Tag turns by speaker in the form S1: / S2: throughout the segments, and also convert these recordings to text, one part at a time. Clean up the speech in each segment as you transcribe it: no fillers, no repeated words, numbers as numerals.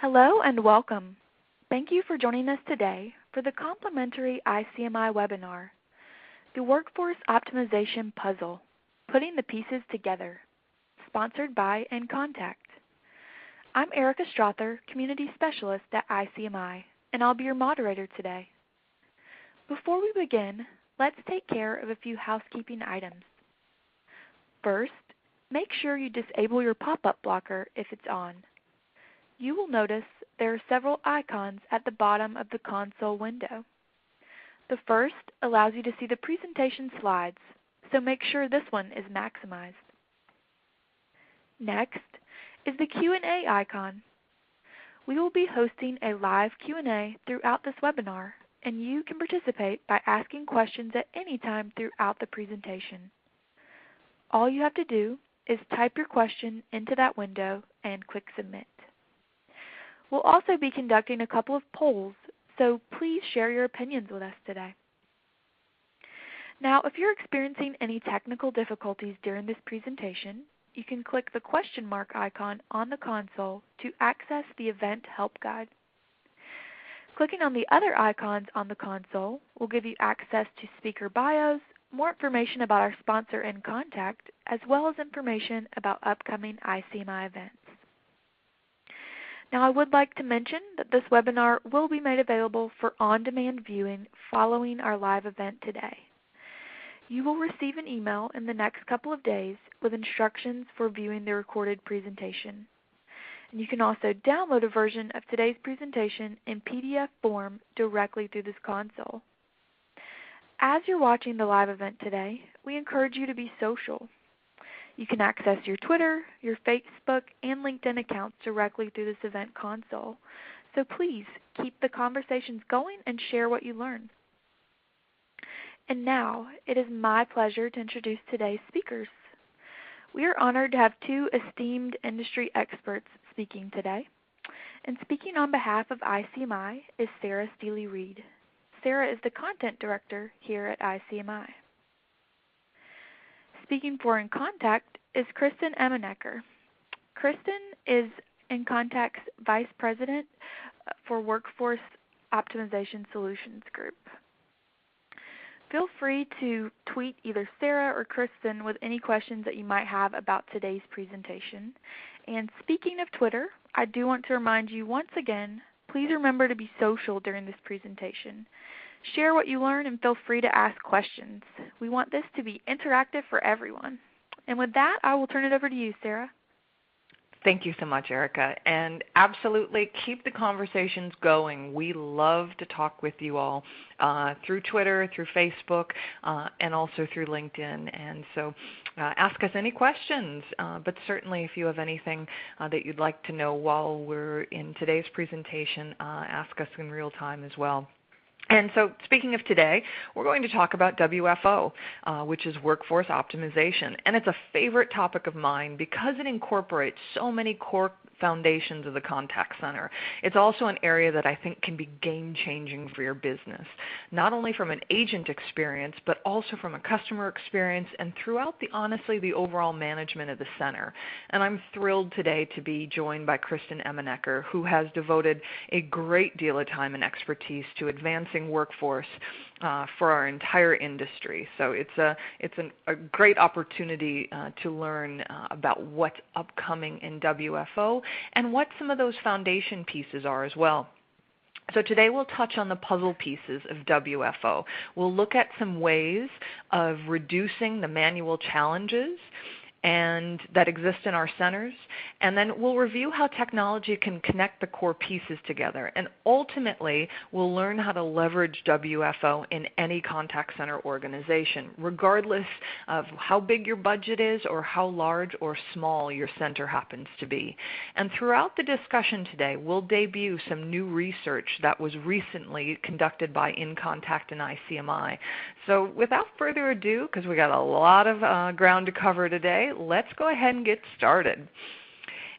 S1: Hello and welcome. Thank you for joining us today for the complimentary ICMI webinar, The Workforce Optimization Puzzle, Putting the Pieces Together, sponsored by inContact. I'm Erica Strother, Community Specialist at ICMI, and I'll be your moderator today. Before we begin, let's take care of a few housekeeping items. First, make sure you disable your pop-up blocker if it's on. You will notice there are several icons at the bottom of the console window. The first allows you to see the presentation slides, so make sure this one is maximized. Next is the Q&A icon. We will be hosting a live Q&A throughout this webinar, and you can participate by asking questions at any time throughout the presentation. All you have to do is type your question into that window and click Submit. We'll also be conducting a couple of polls, so please share your opinions with us today. Now, if you're experiencing any technical difficulties during this presentation, you can click the question mark icon on the console to access the event help guide. Clicking on the other icons on the console will give you access to speaker bios, more information about our sponsor inContact, as well as information about upcoming ICMI events. Now, I would like to mention that this webinar will be made available for on-demand viewing following our live event today. You will receive an email in the next couple of days with instructions for viewing the recorded presentation. And you can also download a version of today's presentation in PDF form directly through this console. As you're watching the live event today, we encourage you to be social. You can access your Twitter, your Facebook, and LinkedIn accounts directly through this event console. So please keep the conversations going and share what you learn. And now, it is my pleasure to introduce today's speakers. We are honored to have two esteemed industry experts speaking today. And speaking on behalf of ICMI is Sarah Steely-Reed. Sarah is the Content Director here at ICMI. Speaking for inContact is Kristen Emenecker. Kristen is inContact's Vice President for Workforce Optimization Solutions Group. Feel free to tweet either Sarah or Kristen with any questions that you might have about today's presentation. And speaking of Twitter, I do want to remind you once again, please remember to be social during this presentation. Share what you learn and feel free to ask questions. We want this to be interactive for everyone. And with that, I will turn it over to you, Sarah.
S2: Thank you so much, Erica. And absolutely keep the conversations going. We love to talk with you all through Twitter, through Facebook, and also through LinkedIn. And so ask us any questions, but certainly if you have anything that you'd like to know while we're in today's presentation, ask us in real time as well. And so speaking of today, we're going to talk about WFO, which is workforce optimization. And it's a favorite topic of mine because it incorporates so many core foundations of the contact center. It's also an area that I think can be game-changing for your business, not only from an agent experience, but also from a customer experience and throughout honestly, the overall management of the center. And I'm thrilled today to be joined by Kristen Emenecker, who has devoted a great deal of time and expertise to advancing workforce for our entire industry. So it's a great opportunity to learn about what's upcoming in WFO and what some of those foundation pieces are as well. So today we'll touch on the puzzle pieces of WFO. We'll look at some ways of reducing the manual challenges and that exist in our centers, and then we'll review how technology can connect the core pieces together, and ultimately we'll learn how to leverage WFO in any contact center organization, regardless of how big your budget is or how large or small your center happens to be. And throughout the discussion today, we'll debut some new research that was recently conducted by inContact and ICMI. So without further ado, because we got a lot of ground to cover today, let's go ahead and get started.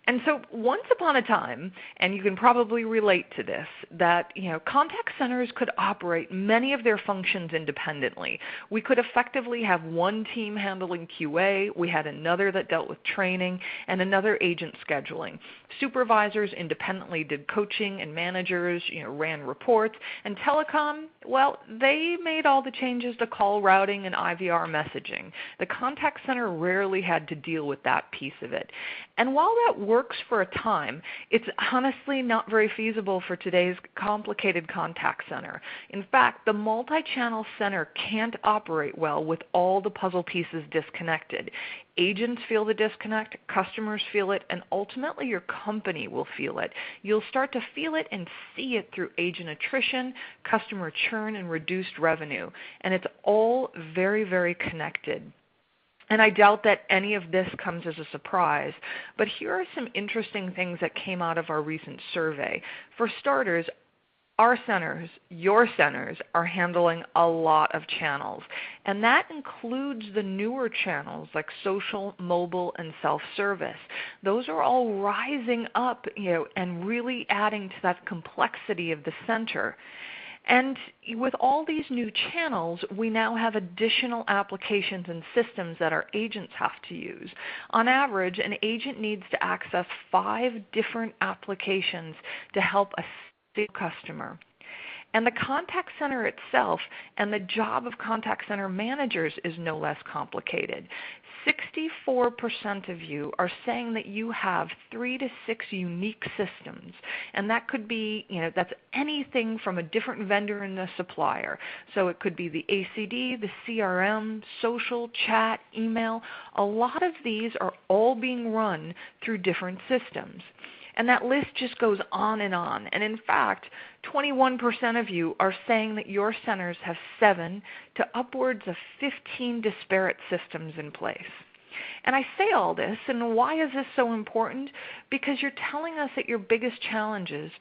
S2: And so once upon a time, and you can probably relate to this, that contact centers could operate many of their functions independently. We could effectively have one team handling QA, we had another that dealt with training, and another agent scheduling. Supervisors independently did coaching, and managers ran reports. And telecom, well, they made all the changes to call routing and IVR messaging. The contact center rarely had to deal with that piece of it. And while that works for a time, it's honestly not very feasible for today's complicated contact center. In fact, the multi-channel center can't operate well with all the puzzle pieces disconnected. Agents feel the disconnect, customers feel it, and ultimately your company will feel it. You'll start to feel it and see it through agent attrition, customer churn, and reduced revenue. And it's all very, very connected. And I doubt that any of this comes as a surprise, but here are some interesting things that came out of our recent survey. For starters, our centers, your centers, are handling a lot of channels, and that includes the newer channels like social, mobile, and self-service. Those are all rising up, and really adding to that complexity of the center. And with all these new channels, we now have additional applications and systems that our agents have to use. On average, an agent needs to access 5 different applications to help a single customer. And the contact center itself and the job of contact center managers is no less complicated. 64% of you are saying that you have 3 to 6 unique systems, and that could be, that's anything from a different vendor and a supplier. So it could be the ACD, the CRM, social, chat, email. A lot of these are all being run through different systems. And that list just goes on. And in fact, 21% of you are saying that your centers have 7 to upwards of 15 disparate systems in place. And I say all this, and why is this so important? Because you're telling us that your biggest challenges,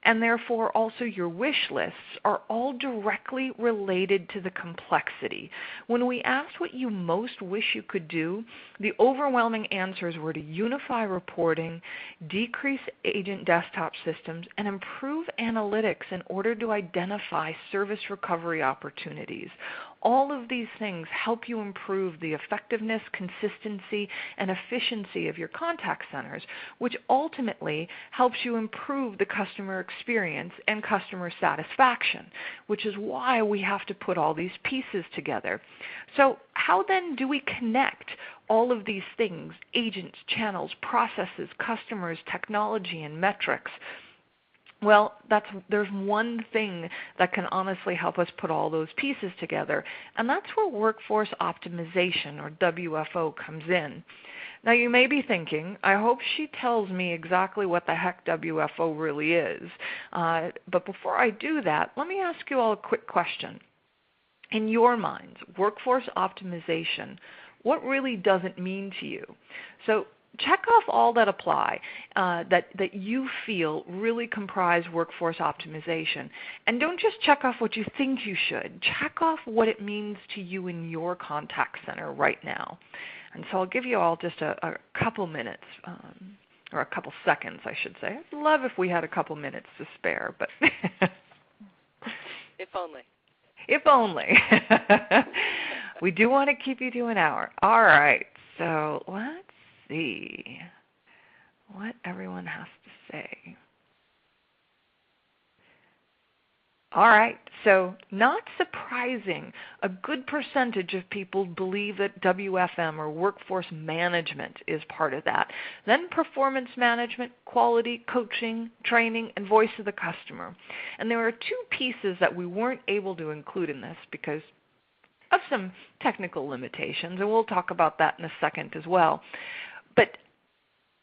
S2: and therefore also your wish lists, are all directly related to the complexity. When we asked what you most wish you could do, the overwhelming answers were to unify reporting, decrease agent desktop systems, and improve analytics in order to identify service recovery opportunities. All of these things help you improve the effectiveness, consistency, and efficiency of your contact centers, which ultimately helps you improve the customer experience and customer satisfaction, which is why we have to put all these pieces together. So how then do we connect all of these things, agents, channels, processes, customers, technology, and metrics? Well, there's one thing that can honestly help us put all those pieces together, and that's where workforce optimization, or WFO, comes in. Now you may be thinking, I hope she tells me exactly what the heck WFO really is. But before I do that, let me ask you all a quick question. In your minds, workforce optimization, what really does it mean to you? So check off all that apply, that you feel really comprise workforce optimization. And don't just check off what you think you should. Check off what it means to you in your contact center right now. And so I'll give you all just a couple minutes, or a couple seconds, I should say. I'd love if we had a couple minutes to spare, but
S3: if only.
S2: If only. We do want to keep you to an hour. All right, so let's see what everyone has to say. All right, so not surprising, a good percentage of people believe that WFM, or workforce management, is part of that. Then performance management, quality, coaching, training, and voice of the customer. And there are 2 pieces that we weren't able to include in this because of some technical limitations, and we'll talk about that in a second as well. But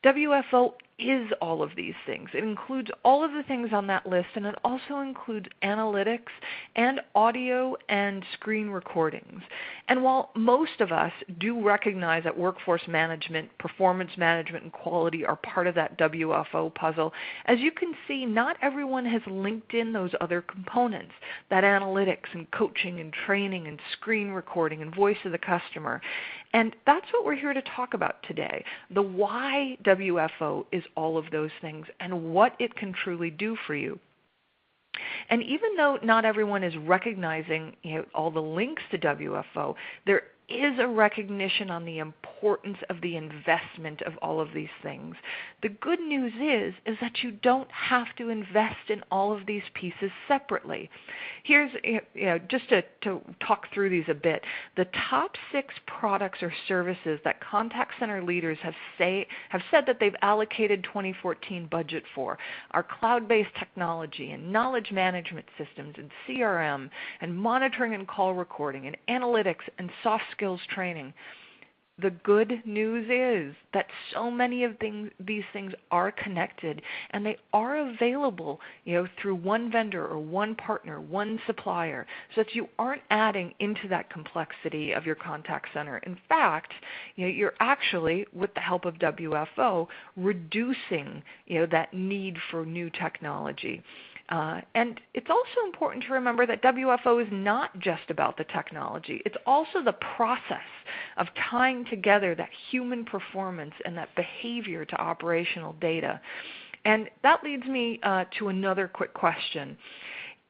S2: WFO is all of these things. It includes all of the things on that list, and it also includes analytics and audio and screen recordings. And while most of us do recognize that workforce management, performance management, and quality are part of that WFO puzzle, as you can see, not everyone has linked in those other components, that analytics and coaching and training and screen recording and voice of the customer. And that's what we're here to talk about today, the why WFO is all of those things and what it can truly do for you. And even though not everyone is recognizing all the links to WFO, there is a recognition on the importance of the investment of all of these things. The good news is that you don't have to invest in all of these pieces separately. Here's, just to talk through these a bit, the top 6 products or services that contact center leaders have said that they've allocated 2014 budget for are cloud-based technology and knowledge management systems and CRM and monitoring and call recording and analytics and soft skills training. The good news is that so many of these things are connected, and they are available through one vendor or one partner, one supplier, so that you aren't adding into that complexity of your contact center. In fact, you're actually, with the help of WFO, reducing that need for new technology. And it's also important to remember that WFO is not just about the technology. It's also the process of tying together that human performance and that behavior to operational data. And that leads me to another quick question.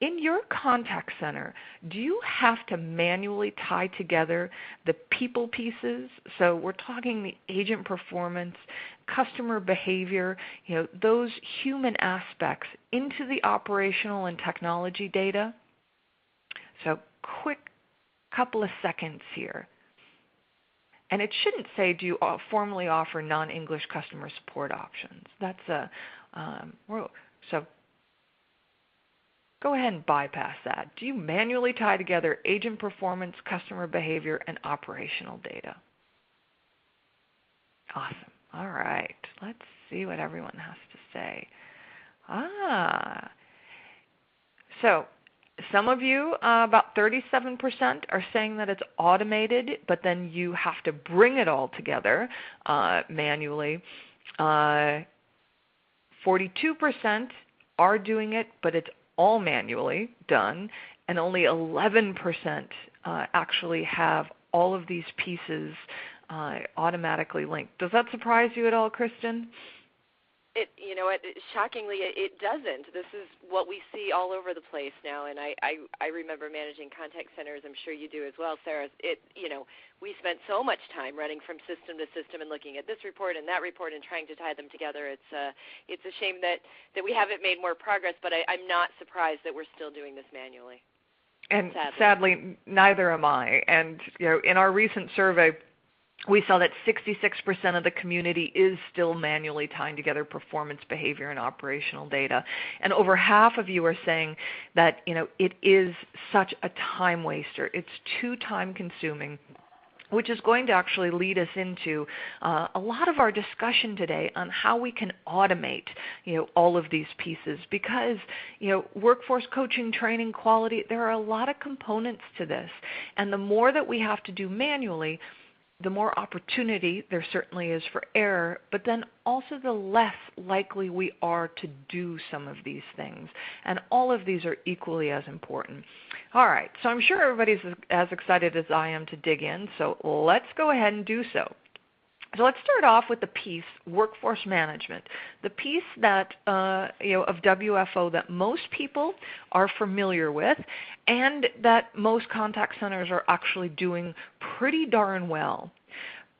S2: In your contact center, do you have to manually tie together the people pieces? So we're talking the agent performance, customer behavior, those human aspects into the operational and technology data? So quick couple of seconds here. And it shouldn't say, do you formally offer non-English customer support options? That's so go ahead and bypass that. Do you manually tie together agent performance, customer behavior, and operational data? Awesome. All right. Let's see what everyone has to say. So some of you, about 37%, are saying that it's automated, but then you have to bring it all together manually. 42% are doing it, but it's all manually done, and only 11% actually have all of these pieces automatically linked. Does that surprise you at all, Kristen?
S3: Shockingly, it doesn't. This is what we see all over the place now, and I remember managing contact centers. I'm sure you do as well, Sarah. We spent so much time running from system to system and looking at this report and that report and trying to tie them together. It's a shame that we haven't made more progress, but I'm not surprised that we're still doing this manually.
S2: And sadly neither am I. And in our recent survey, we saw that 66% of the community is still manually tying together performance, behavior, and operational data. And over half of you are saying that it is such a time waster. It's too time consuming, which is going to actually lead us into a lot of our discussion today on how we can automate all of these pieces, because workforce coaching, training, quality, there are a lot of components to this, and the more that we have to do manually, the more opportunity there certainly is for error, but then also the less likely we are to do some of these things. And all of these are equally as important. All right, so I'm sure everybody's as excited as I am to dig in, so let's go ahead and do so. So let's start off with the piece, workforce management, the piece that of WFO that most people are familiar with, and that most contact centers are actually doing pretty darn well.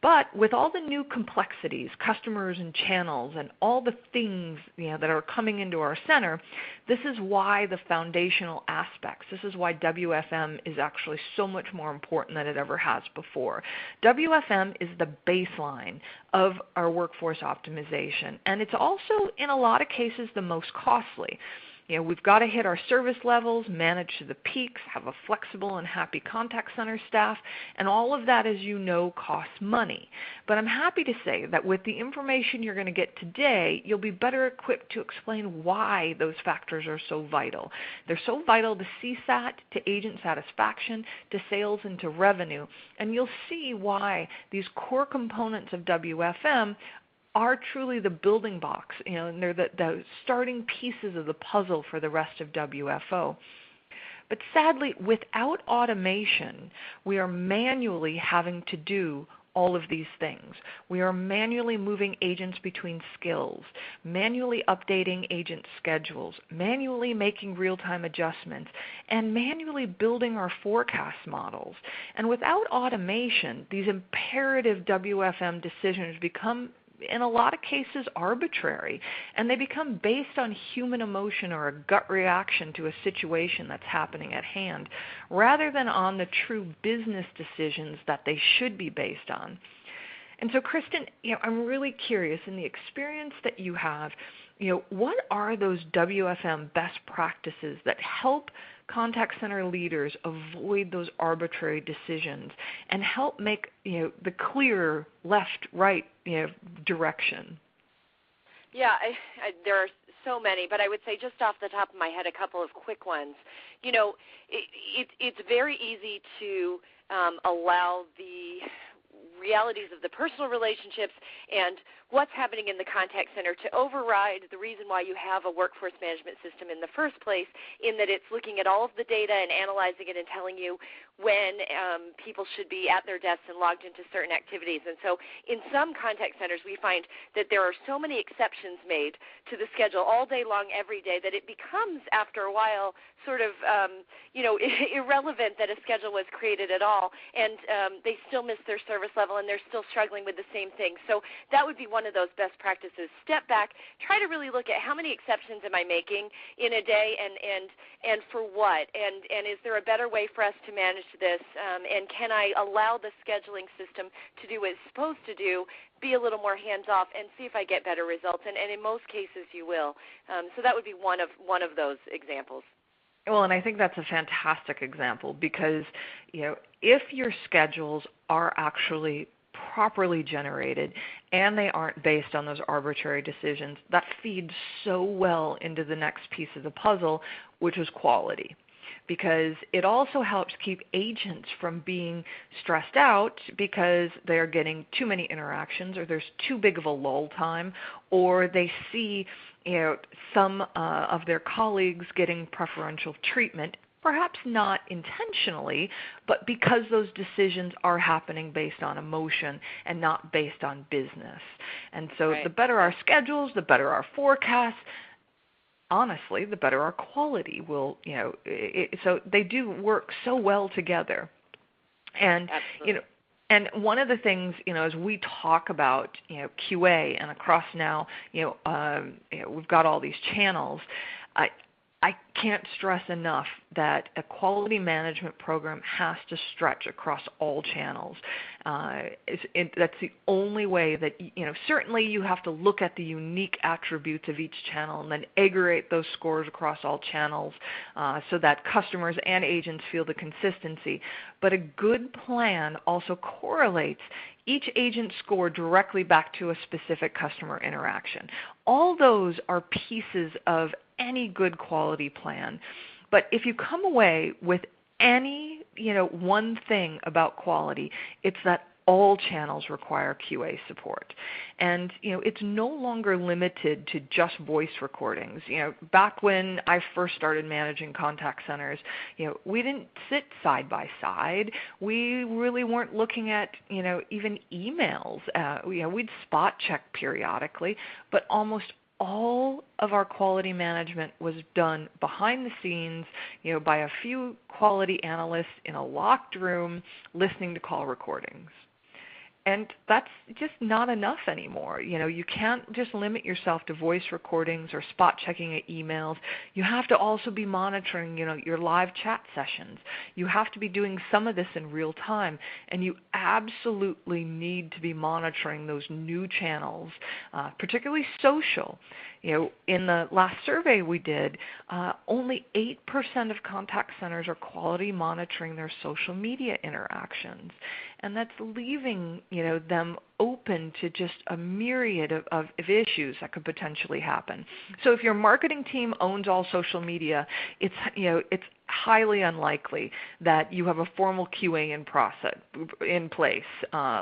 S2: But with all the new complexities, customers and channels, and all the things that are coming into our center, this is why the foundational aspects, this is why WFM is actually so much more important than it ever has before. WFM is the baseline of our workforce optimization, and it's also, in a lot of cases, the most costly. We've got to hit our service levels, manage to the peaks, have a flexible and happy contact center staff, and all of that, as you know, costs money. But I'm happy to say that with the information you're going to get today, you'll be better equipped to explain why those factors are so vital. They're so vital to CSAT, to agent satisfaction, to sales, and to revenue. And you'll see why these core components of WFM are truly the building blocks, and they're the starting pieces of the puzzle for the rest of WFO. But sadly, without automation, we are manually having to do all of these things. We are manually moving agents between skills, manually updating agent schedules, manually making real-time adjustments, and manually building our forecast models. And without automation, these imperative WFM decisions become, in a lot of cases, arbitrary, and they become based on human emotion or a gut reaction to a situation that's happening at hand, rather than on the true business decisions that they should be based on. And so, Kristen, I'm really curious, in the experience that you have, what are those WFM best practices that help contact center leaders avoid those arbitrary decisions and help make the clear left-right direction?
S3: Yeah, there are so many, but I would say just off the top of my head, a couple of quick ones. It's very easy to allow the realities of the personal relationships and what's happening in the contact center to override the reason why you have a workforce management system in the first place, in that it's looking at all of the data and analyzing it and telling you when people should be at their desks and logged into certain activities. And so in some contact centers, we find that there are so many exceptions made to the schedule all day long, every day, that it becomes, after a while, sort of irrelevant that a schedule was created at all, and they still miss their service level and they're still struggling with the same thing. So that would be one of those best practices. Step back, try to really look at how many exceptions am I making in a day, and for what, and is there a better way for us to manage this, and can I allow the scheduling system to do what it's supposed to do, be a little more hands-off, and see if I get better results, and in most cases you will. So that would be one of those examples.
S2: Well, and I think that's a fantastic example, because if your schedules are actually properly generated and they aren't based on those arbitrary decisions, that feeds so well into the next piece of the puzzle, which is quality. Because it also helps keep agents from being stressed out because they're getting too many interactions, or there's too big of a lull time, or they see some of their colleagues getting preferential treatment, perhaps not intentionally, but because those decisions are happening based on emotion and not based on business. And so The better our schedules, the better our forecasts, honestly, the better our quality will, so they do work so well together. And, and one of the things, as we talk about, QA and across now, we've got all these channels, I can't stress enough that a quality management program has to stretch across all channels. That's the only way that, certainly you have to look at the unique attributes of each channel and then aggregate those scores across all channels so that customers and agents feel the consistency. But a good plan also correlates each agent score directly back to a specific customer interaction. All those are pieces of any good quality plan. But if you come away with any, one thing about quality, it's that all channels require QA support. And, it's no longer limited to just voice recordings. Back when I first started managing contact centers, we didn't sit side by side. We really weren't looking at, even emails. We'd spot check periodically, but almost all of our quality management was done behind the scenes, by a few quality analysts in a locked room listening to call recordings. And that's just not enough anymore. You can't just limit yourself to voice recordings or spot checking at emails. You have to also be monitoring, your live chat sessions. You have to be doing some of this in real time, and you absolutely need to be monitoring those new channels, particularly social. In the last survey we did, only 8% of contact centers are quality monitoring their social media interactions. And that's leaving, them open to just a myriad of issues that could potentially happen. So if your marketing team owns all social media, it's highly unlikely that you have a formal QA in place,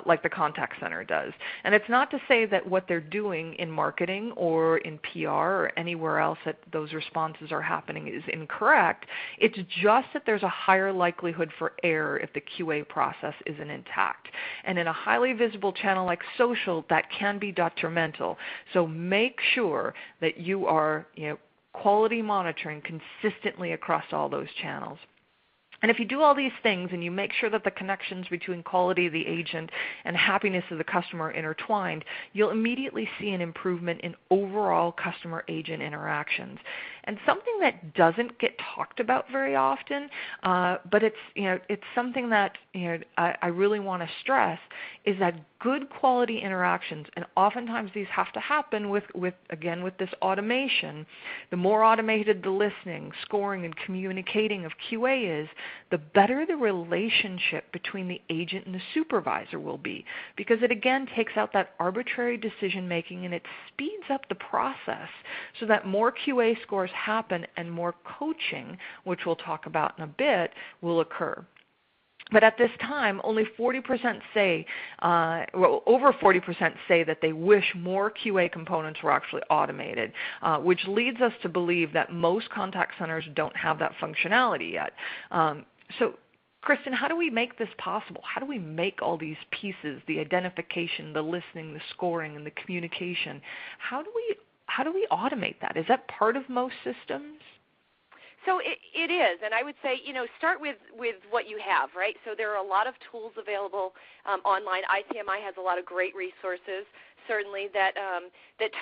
S2: like the contact center does. And it's not to say that what they're doing in marketing or in PR or anywhere else that those responses are happening is incorrect. It's just that there's a higher likelihood for error if the QA process isn't intact. And in a highly visible channel like social, that can be detrimental. So make sure that you are, quality monitoring consistently across all those channels. And if you do all these things and you make sure that the connections between quality of the agent and happiness of the customer are intertwined, you'll immediately see an improvement in overall customer-agent interactions. And something that doesn't get talked about very often, but it's something that I really want to stress, is that good quality interactions, and oftentimes these have to happen with this automation. The more automated the listening, scoring, and communicating of QA is, the better the relationship between the agent and the supervisor will be, because it again takes out that arbitrary decision making and it speeds up the process so that more QA scores happen and more coaching, which we'll talk about in a bit, will occur. But at this time, only 40% say, over 40% say that they wish more QA components were actually automated, which leads us to believe that most contact centers don't have that functionality yet. So, Kristen, how do we make this possible? How do we make all these pieces, the identification, the listening, the scoring, and the communication? How do we automate that? Is that part of most systems?
S3: So it is, and I would say, start with what you have, right? So there are a lot of tools available online. ICMI has a lot of great resources, certainly, that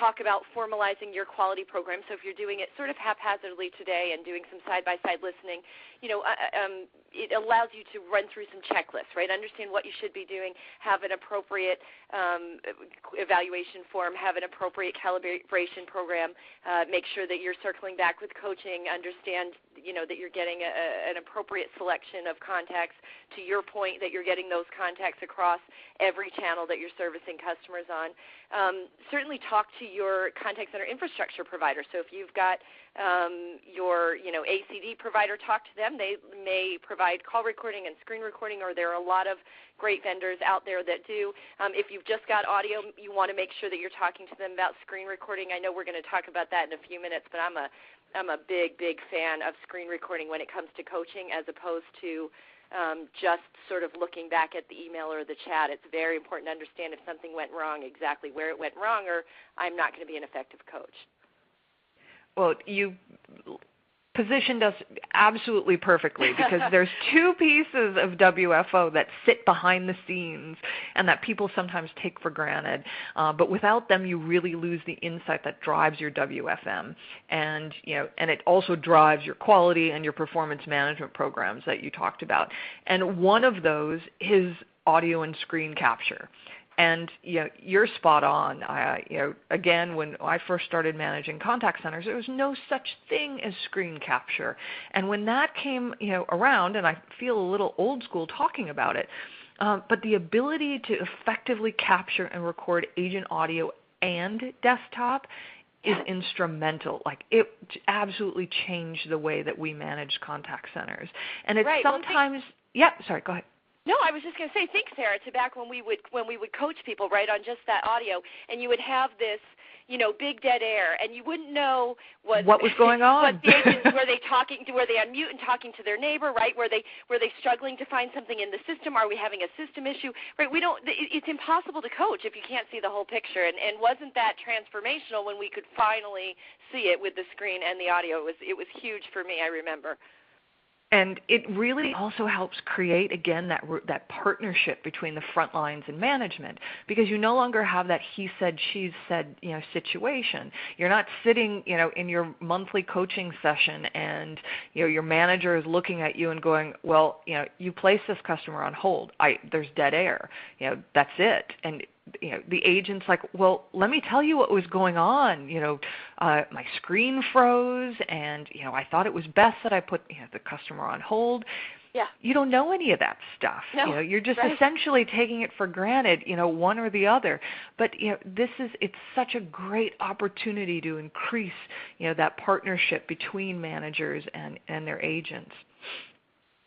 S3: talk about formalizing your quality program. So if you're doing it sort of haphazardly today and doing some side-by-side listening, it allows you to run through some checklists, right? Understand what you should be doing, have an appropriate evaluation form, have an appropriate calibration program, make sure that you're circling back with coaching, understand, that you're getting an appropriate selection of contacts, to your point, that you're getting those contacts across every channel that you're servicing customers on. Certainly talk to your contact center infrastructure provider. So if you've got your ACD provider, talk to them. They may provide call recording and screen recording, or there are a lot of great vendors out there that do. If you've just got audio, you want to make sure that you're talking to them about screen recording. I know we're going to talk about that in a few minutes, but I'm a big fan of screen recording when it comes to coaching, as opposed to just sort of looking back at the email or the chat. It's very important to understand if something went wrong, exactly where it went wrong, or I'm not going to be an effective coach.
S2: Well, you positioned us absolutely perfectly, because there's two pieces of WFO that sit behind the scenes and that people sometimes take for granted. But without them, you really lose the insight that drives your WFM, and it also drives your quality and your performance management programs that you talked about. And one of those is audio and screen capture. And you're spot on. Again, when I first started managing contact centers, there was no such thing as screen capture. And when that came around, and I feel a little old school talking about it, but the ability to effectively capture and record agent audio and desktop is instrumental. Like, it absolutely changed the way that we manage contact centers. And it's
S3: right.
S2: sometimes, sorry, go ahead.
S3: No, I was just going to say, think, Sarah, to back when we would coach people, right, on just that audio, and you would have this, big dead air, and you wouldn't know what
S2: was going on.
S3: What the agents, were they on mute and talking to their neighbor, right? Were they struggling to find something in the system? Are we having a system issue? Right? It's impossible to coach if you can't see the whole picture. And wasn't that transformational when we could finally see it with the screen and the audio? It was huge for me, I remember.
S2: And it really also helps create, again, that partnership between the front lines and management, because you no longer have that he said, she said, situation. You're not sitting, in your monthly coaching session and, your manager is looking at you and going, well, you placed this customer on hold. There's dead air. That's it. And the agent's like, well, let me tell you what was going on. My screen froze, and I thought it was best that I put the customer on hold.
S3: Yeah.
S2: You don't know any of that stuff.
S3: No,
S2: you're just
S3: right.
S2: essentially taking it for granted, one or the other. But it's such a great opportunity to increase that partnership between managers and their agents.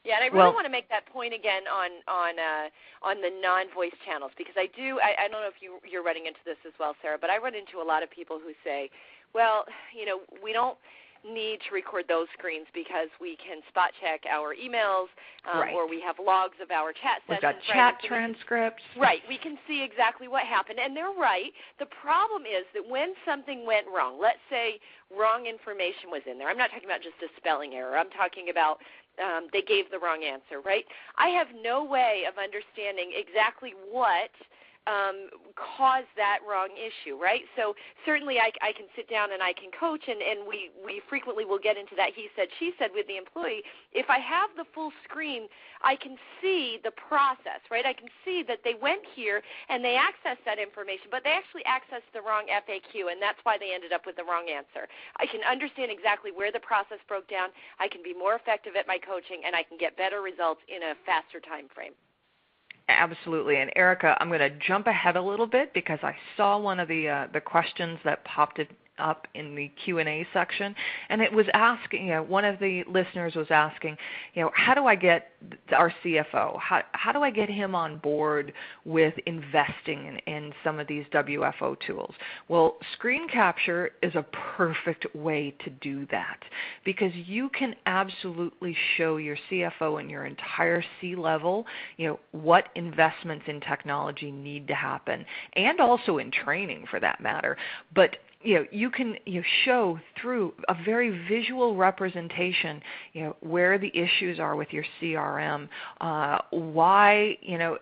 S3: Yeah, and I really want to make that point again on the non-voice channels, because I don't know if you're running into this as well, Sarah, but I run into a lot of people who say, well, we don't need to record those screens because we can spot check our emails,
S2: right.
S3: or we have logs of our chat sessions.
S2: We've got chat transcripts.
S3: Right. We can see exactly what happened, and they're right. The problem is that when something went wrong, let's say wrong information was in there. I'm not talking about just a spelling error. I'm talking about they gave the wrong answer, right? I have no way of understanding exactly what caused that wrong issue, right? So certainly I can sit down and I can coach, and we frequently will get into that he said, she said with the employee. If I have the full screen, I can see the process, right? I can see that they went here and they accessed that information, but they actually accessed the wrong FAQ, and that's why they ended up with the wrong answer. I can understand exactly where the process broke down. I can be more effective at my coaching, and I can get better results in a faster time frame.
S2: Absolutely. And Erica, I'm going to jump ahead a little bit because I saw one of the questions that popped up in the Q&A section, and it was asking, one of the listeners was asking, how do I get our CFO, how do I get him on board with investing in some of these WFO tools? Well, screen capture is a perfect way to do that, because you can absolutely show your CFO and your entire C-level, what investments in technology need to happen, and also in training for that matter. But you can show through a very visual representation, where the issues are with your CRM, why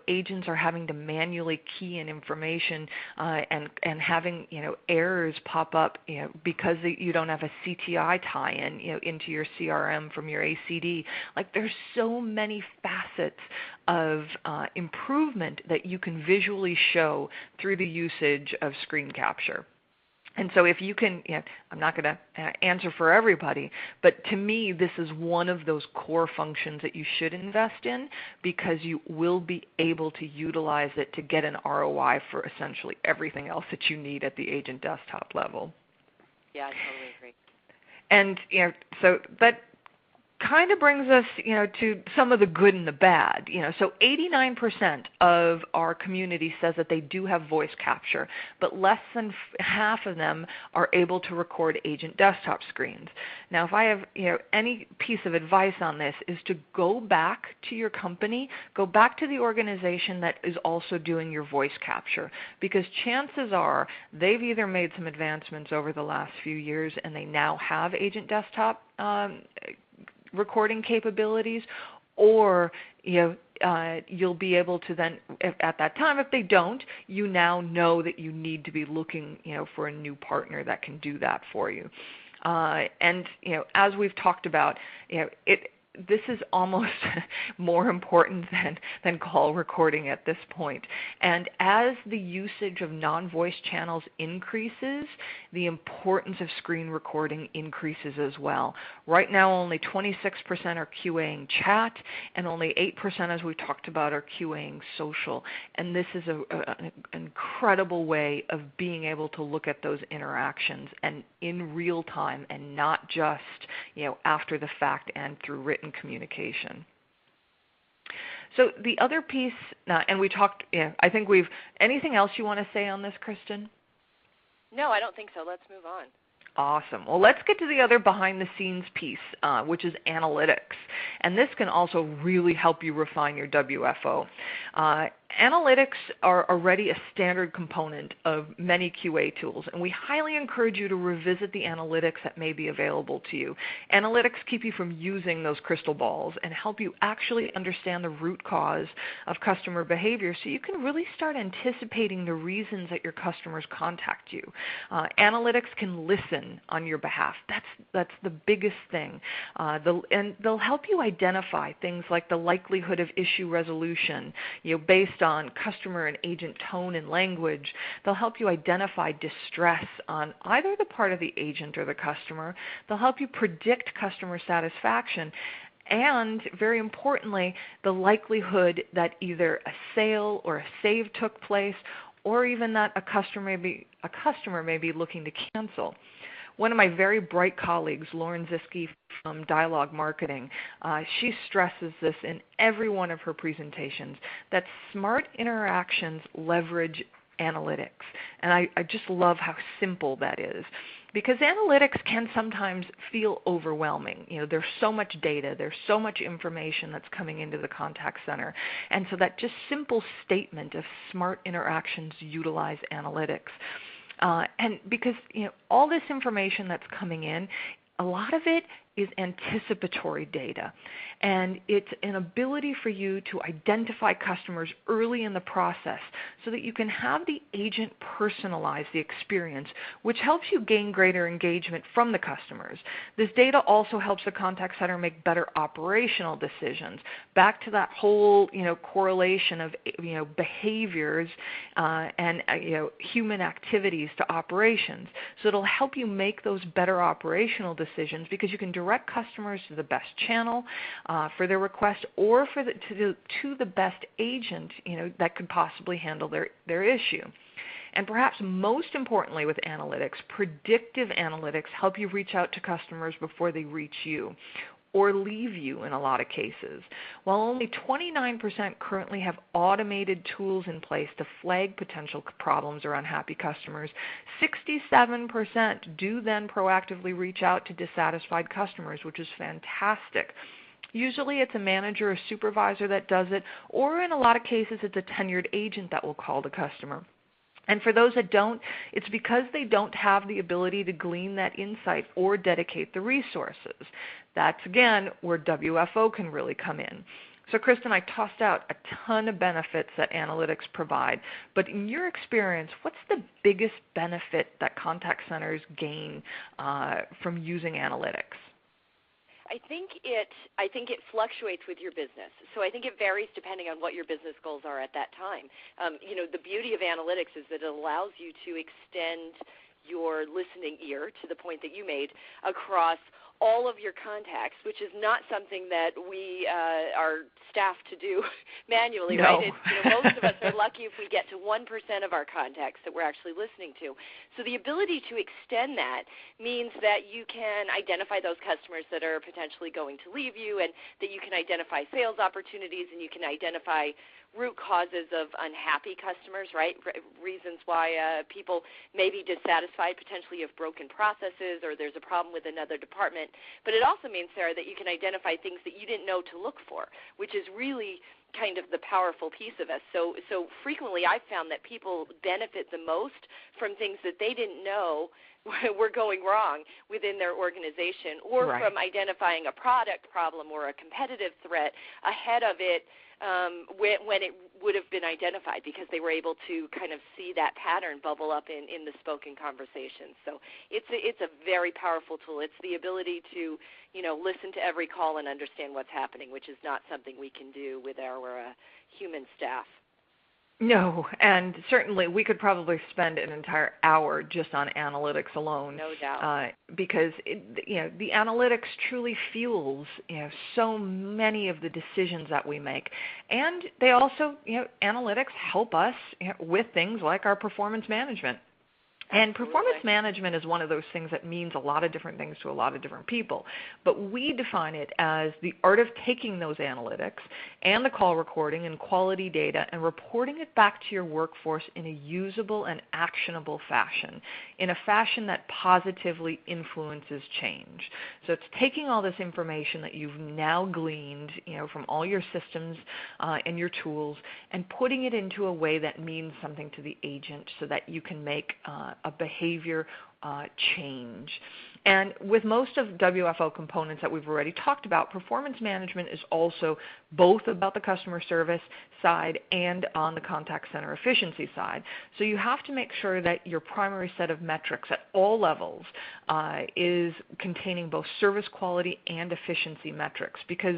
S2: agents are having to manually key in information and having errors pop up because you don't have a CTI tie-in into your CRM from your ACD. Like, there's so many facets of improvement that you can visually show through the usage of screen capture. And so if you can, I'm not going to answer for everybody, but to me, this is one of those core functions that you should invest in, because you will be able to utilize it to get an ROI for essentially everything else that you need at the agent desktop level.
S3: Yeah, I totally agree.
S2: And, so that kind of brings us, to some of the good and the bad. So 89% of our community says that they do have voice capture, but less than half of them are able to record agent desktop screens. Now, if I have, any piece of advice on this, is to go back to your company, go back to the organization that is also doing your voice capture, because chances are they've either made some advancements over the last few years and they now have agent desktop recording capabilities, or you'll be able to then, at that time, if they don't, you now know that you need to be looking for a new partner that can do that for you. And as we've talked about, this is almost more important than call recording at this point. And as the usage of non-voice channels increases, the importance of screen recording increases as well. Right now, only 26% are QAing chat, and only 8%, as we talked about, are QAing social. And this is an incredible way of being able to look at those interactions and in real time, and not just after the fact and through written communication. So the other piece, and we talked, I think anything else you want to say on this, Kristen?
S3: No, I don't think so. Let's move on.
S2: Awesome. Well, let's get to the other behind-the-scenes piece, which is analytics. And this can also really help you refine your WFO. analytics are already a standard component of many QA tools, and we highly encourage you to revisit the analytics that may be available to you. Analytics keep you from using those crystal balls and help you actually understand the root cause of customer behavior so you can really start anticipating the reasons that your customers contact you. Analytics can listen on your behalf. That's the biggest thing. And they'll help you identify things like the likelihood of issue resolution, based on customer and agent tone and language. They'll help you identify distress on either the part of the agent or the customer. They'll help you predict customer satisfaction. And very importantly, the likelihood that either a sale or a save took place, or even that a customer may be looking to cancel. One of my very bright colleagues, Lauren Ziske from Dialogue Marketing, she stresses this in every one of her presentations, that smart interactions leverage analytics. And I just love how simple that is. Because analytics can sometimes feel overwhelming. There's so much data, there's so much information that's coming into the contact center. And so that just simple statement of smart interactions utilize analytics. And because all this information that's coming in, a lot of it is anticipatory data. And it's an ability for you to identify customers early in the process so that you can have the agent personalize the experience, which helps you gain greater engagement from the customers. This data also helps the contact center make better operational decisions. Back to that whole correlation of behaviors and human activities to operations. So it'll help you make those better operational decisions because you can direct customers to the best channel for their request, or to the best agent that could possibly handle their issue. And perhaps most importantly with analytics, predictive analytics help you reach out to customers before they reach you or leave you in a lot of cases. While only 29% currently have automated tools in place to flag potential problems or unhappy customers, 67% do then proactively reach out to dissatisfied customers, which is fantastic. Usually it's a manager or supervisor that does it, or in a lot of cases it's a tenured agent that will call the customer. And for those that don't, it's because they don't have the ability to glean that insight or dedicate the resources. That's, again, where WFO can really come in. So, Kristen, I tossed out a ton of benefits that analytics provide, but in your experience, what's the biggest benefit that contact centers gain from using analytics?
S3: I think it fluctuates with your business. So I think it varies depending on what your business goals are at that time. The beauty of analytics is that it allows you to extend your listening ear, to the point that you made, across all of your contacts, which is not something that we are staffed to do manually,
S2: no.
S3: Right? Most of us are lucky if we get to 1% of our contacts that we're actually listening to. So the ability to extend that means that you can identify those customers that are potentially going to leave you, and that you can identify sales opportunities, and you can identify root causes of unhappy customers, right? Reasons why people may be dissatisfied, potentially of broken processes, or there's a problem with another department. But it also means, Sarah, that you can identify things that you didn't know to look for, which is really kind of the powerful piece of us. So frequently I've found that people benefit the most from things that they didn't know were going wrong within their organization, or
S2: right.
S3: from identifying a product problem or a competitive threat ahead of it when it would have been identified, because they were able to kind of see that pattern bubble up in the spoken conversation. So it's a very powerful tool. It's the ability to listen to every call and understand what's happening, which is not something we can do with our human staff.
S2: No, and certainly we could probably spend an entire hour just on analytics alone.
S3: No doubt.
S2: Because the analytics truly fuels so many of the decisions that we make, and they also analytics help us with things like our performance management. And performance management is one of those things that means a lot of different things to a lot of different people. But we define it as the art of taking those analytics and the call recording and quality data and reporting it back to your workforce in a usable and actionable fashion, in a fashion that positively influences change. So it's taking all this information that you've now gleaned, from all your systems and your tools, and putting it into a way that means something to the agent so that you can make a behavior change. And with most of WFO components that we've already talked about, performance management is also both about the customer service side and on the contact center efficiency side. So you have to make sure that your primary set of metrics at all levels is containing both service quality and efficiency metrics, because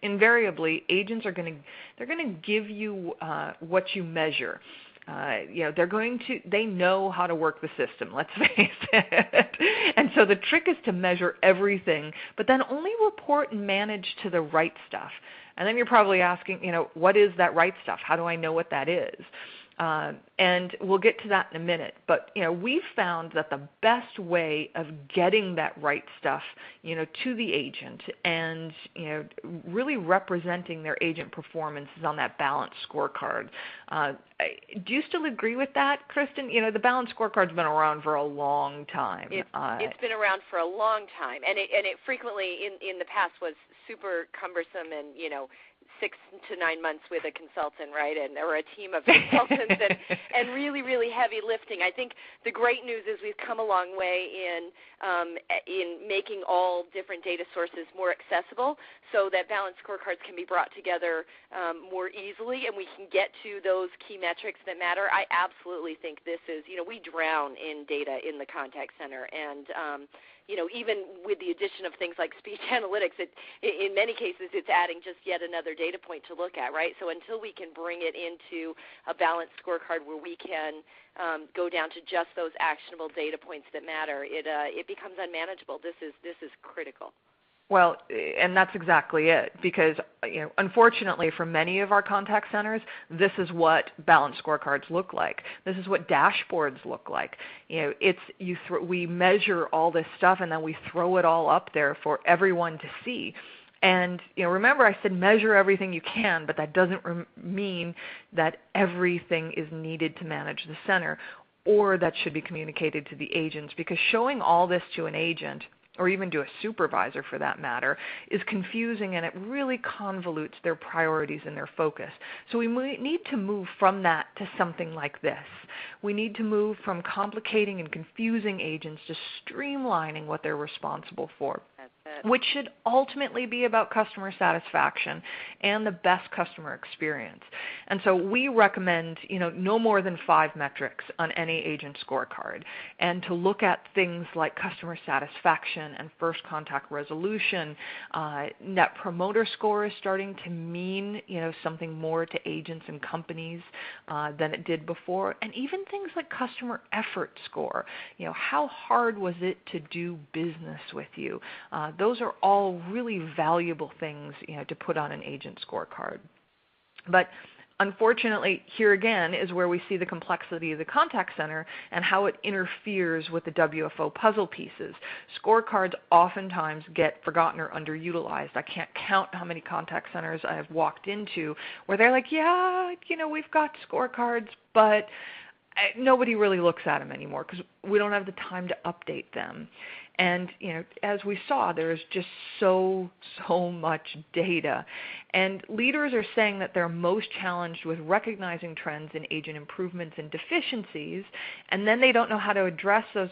S2: invariably agents are going to give you what you measure. They know how to work the system, let's face it. And so the trick is to measure everything, but then only report and manage to the right stuff. And then you're probably asking, what is that right stuff? How do I know what that is? And we'll get to that in a minute. But, we've found that the best way of getting that right stuff, to the agent and, really representing their agent performance is on that balanced scorecard. Do you still agree with that, Kristen? The balanced scorecard's been around for a long time.
S3: It's been around for a long time, and it frequently in the past was super cumbersome and, 6 to 9 months with a consultant, right, or a team of consultants, and really, really heavy lifting. I think the great news is we've come a long way in making all different data sources more accessible, so that balanced scorecards can be brought together more easily, and we can get to those key metrics that matter. I absolutely think this is, we drown in data in the contact center, and even with the addition of things like speech analytics, in many cases it's adding just yet another data point to look at, right? So until we can bring it into a balanced scorecard where we can go down to just those actionable data points that matter, it becomes unmanageable. This is critical.
S2: Well, and that's exactly it, because unfortunately for many of our contact centers, this is what balanced scorecards look like. This is what dashboards look like. We measure all this stuff and then we throw it all up there for everyone to see. And remember I said measure everything you can, but that doesn't mean that everything is needed to manage the center or that should be communicated to the agents, because showing all this to an agent, or even to a supervisor for that matter, is confusing, and it really convolutes their priorities and their focus. So we need to move from that to something like this. We need to move from complicating and confusing agents to streamlining what they're responsible for, which should ultimately be about customer satisfaction and the best customer experience. And so we recommend, no more than 5 metrics on any agent scorecard, and to look at things like customer satisfaction and first contact resolution. Net promoter score is starting to mean, something more to agents and companies than it did before, and even things like customer effort score. How hard was it to do business with you? Those are all really valuable things, to put on an agent scorecard. But unfortunately, here again is where we see the complexity of the contact center and how it interferes with the WFO puzzle pieces. Scorecards oftentimes get forgotten or underutilized. I can't count how many contact centers I have walked into where they're like, yeah, we've got scorecards, but nobody really looks at them anymore because we don't have the time to update them. And, as we saw, there's just so much data. And leaders are saying that they're most challenged with recognizing trends in agent improvements and deficiencies, and then they don't know how to address those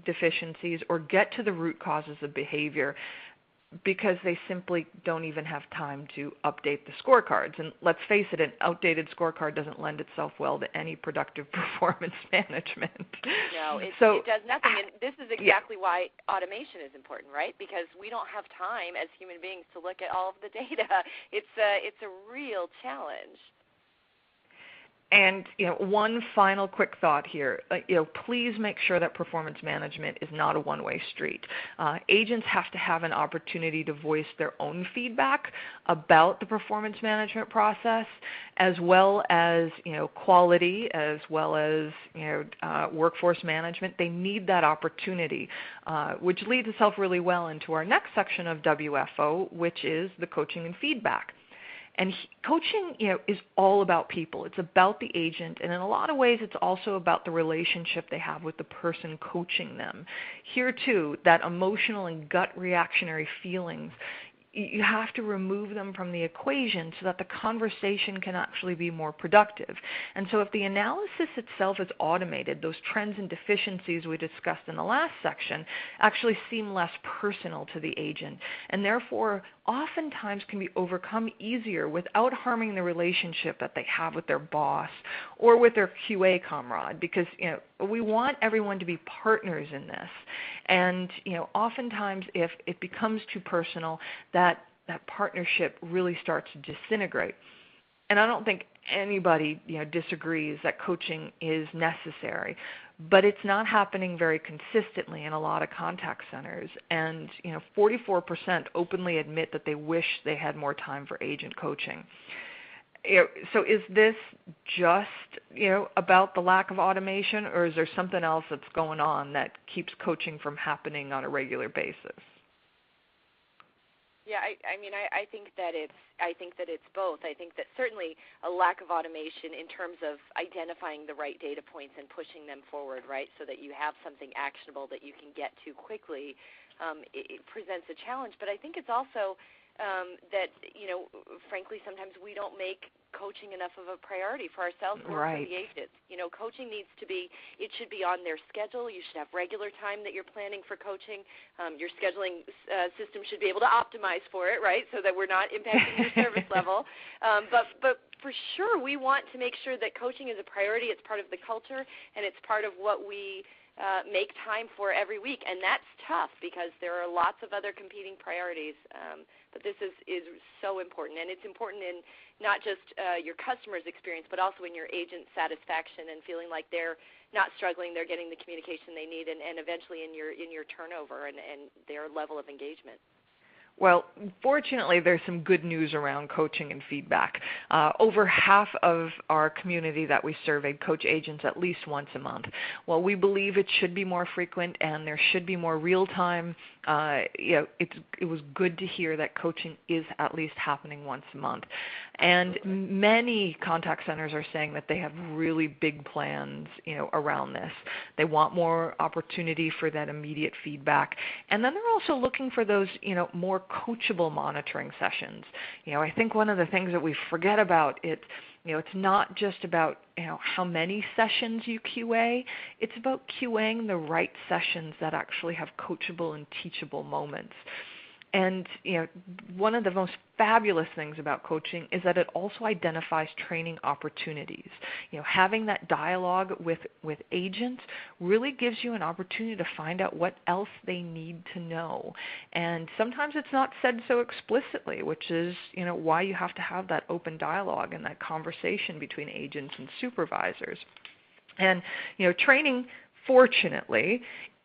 S2: deficiencies or get to the root causes of behavior, because they simply don't even have time to update the scorecards. And let's face it, an outdated scorecard doesn't lend itself well to any productive performance management.
S3: No, it does nothing. And this is exactly why automation is important, right? Because we don't have time as human beings to look at all of the data. It's a real challenge.
S2: And one final quick thought here. Please make sure that performance management is not a one-way street. Agents have to have an opportunity to voice their own feedback about the performance management process, as well as quality, as well as workforce management. They need that opportunity, which leads itself really well into our next section of WFO, which is the coaching and feedback. And coaching, is all about people. It's about the agent, and in a lot of ways, it's also about the relationship they have with the person coaching them. Here, too, that emotional and gut reactionary feelings, you have to remove them from the equation so that the conversation can actually be more productive. And so if the analysis itself is automated, those trends and deficiencies we discussed in the last section actually seem less personal to the agent, and therefore oftentimes can be overcome easier without harming the relationship that they have with their boss or with their QA comrade, because we want everyone to be partners in this. And oftentimes if it becomes too personal, that partnership really starts to disintegrate. And I don't think anybody disagrees that coaching is necessary, but it's not happening very consistently in a lot of contact centers. And 44% openly admit that they wish they had more time for agent coaching. So is this just about the lack of automation, or is there something else that's going on that keeps coaching from happening on a regular basis?
S3: Yeah, I think that it's both. I think that certainly a lack of automation in terms of identifying the right data points and pushing them forward, right, so that you have something actionable that you can get to quickly, it presents a challenge. But I think it's also that, frankly, sometimes we don't make coaching enough of a priority for ourselves or for the agents. Coaching needs to be, it should be on their schedule. You should have regular time that you're planning for coaching. Your scheduling system should be able to optimize for it, right, so that we're not impacting your service level. But for sure, we want to make sure that coaching is a priority. It's part of the culture, and it's part of what we make time for every week. And that's tough because there are lots of other competing priorities. But this is so important, and it's important in not just your customer's experience, but also in your agent satisfaction and feeling like they're not struggling, they're getting the communication they need, and eventually in your turnover and their level of engagement.
S2: Well, fortunately, there's some good news around coaching and feedback. Over half of our community that we surveyed coach agents at least once a month. Well, we believe it should be more frequent and there should be more real-time. It was good to hear that coaching is at least happening once a month. And many contact centers are saying that they have really big plans, around this. They want more opportunity for that immediate feedback. And then they're also looking for those, more coachable monitoring sessions. I think one of the things that we forget about it's not just about how many sessions you QA. It's about QAing the right sessions that actually have coachable and teachable moments. And one of the most fabulous things about coaching is that it also identifies training opportunities. Having that dialogue with agents really gives you an opportunity to find out what else they need to know. And sometimes it's not said so explicitly, which is why you have to have that open dialogue and that conversation between agents and supervisors. And training, fortunately,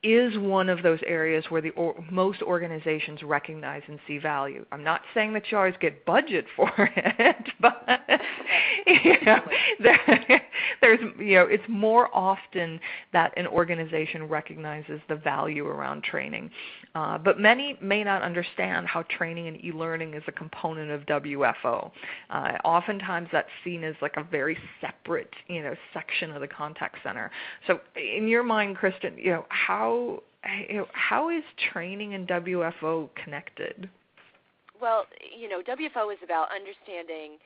S2: is one of those areas where most organizations recognize and see value. I'm not saying that you always get budget for it, but it's more often that an organization recognizes the value around training. But many may not understand how training and e-learning is a component of WFO. Oftentimes that's seen as like a very separate, section of the contact center. So in your mind, Kristen, how is training and WFO connected?
S3: Well, WFO is about understanding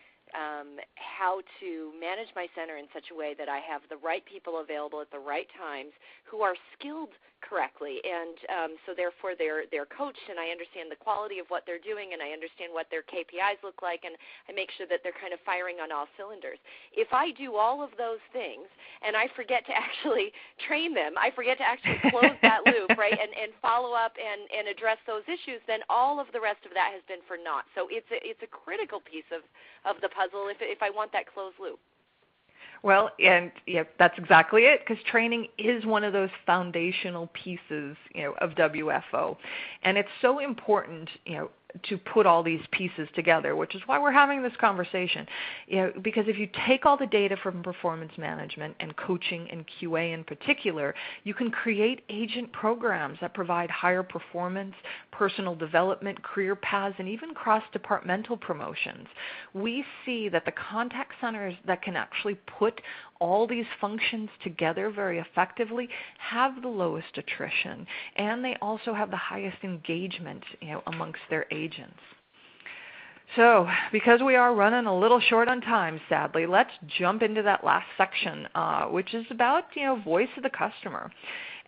S3: how to manage my center in such a way that I have the right people available at the right times who are skilled correctly, and so therefore they're coached, and I understand the quality of what they're doing, and I understand what their KPIs look like, and I make sure that they're kind of firing on all cylinders. If I do all of those things and I forget to actually train them, I forget to actually close that loop, right, and follow up and address those issues, then all of the rest of that has been for naught. So it's a critical piece of the puzzle if I want that closed loop.
S2: Well, and that's exactly it, because training is one of those foundational pieces, of WFO, and it's so important, to put all these pieces together, which is why we're having this conversation. Because if you take all the data from performance management and coaching and QA in particular, you can create agent programs that provide higher performance, personal development, career paths, and even cross-departmental promotions. We see that the contact centers that can actually put all these functions together very effectively have the lowest attrition, and they also have the highest engagement, amongst their agents. So, because we are running a little short on time, sadly, let's jump into that last section, which is about, voice of the customer.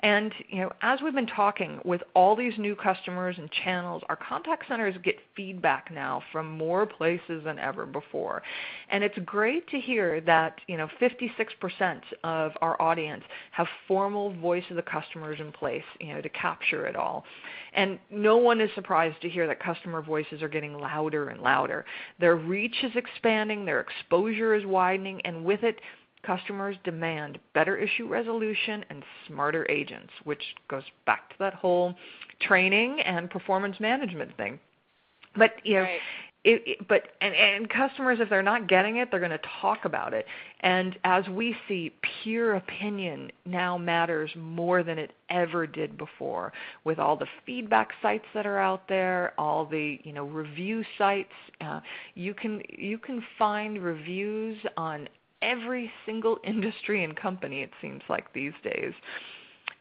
S2: And, as we've been talking with all these new customers and channels, our contact centers get feedback now from more places than ever before. And it's great to hear that, 56% of our audience have formal voice of the customers in place, to capture it all. And no one is surprised to hear that customer voices are getting louder and louder. Their reach is expanding, their exposure is widening, and with it, customers demand better issue resolution and smarter agents, which goes back to that whole training and performance management thing. But
S3: Right.
S2: And customers, if they're not getting it, they're going to talk about it. And as we see, peer opinion now matters more than it ever did before. With all the feedback sites that are out there, all the review sites, you can find reviews on every single industry and company, it seems like these days.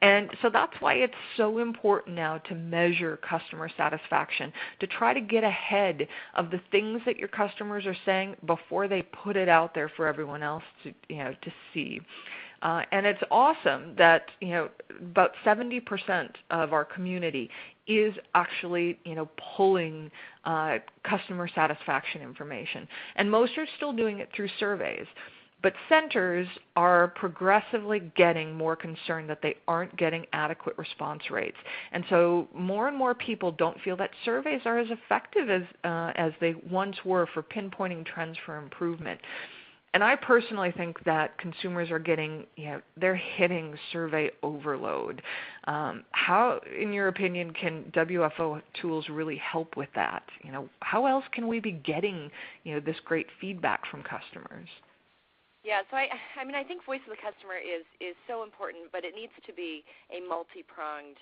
S2: And so that's why it's so important now to measure customer satisfaction, to try to get ahead of the things that your customers are saying before they put it out there for everyone else to see. And it's awesome that about 70% of our community is actually pulling customer satisfaction information, and most are still doing it through surveys. But centers are progressively getting more concerned that they aren't getting adequate response rates. And so more and more people don't feel that surveys are as effective as they once were for pinpointing trends for improvement. And I personally think that consumers are getting, they're hitting survey overload. How, in your opinion, can WFO tools really help with that? How else can we be getting, this great feedback from customers?
S3: Yeah, so I think voice of the customer is so important, but it needs to be a multi-pronged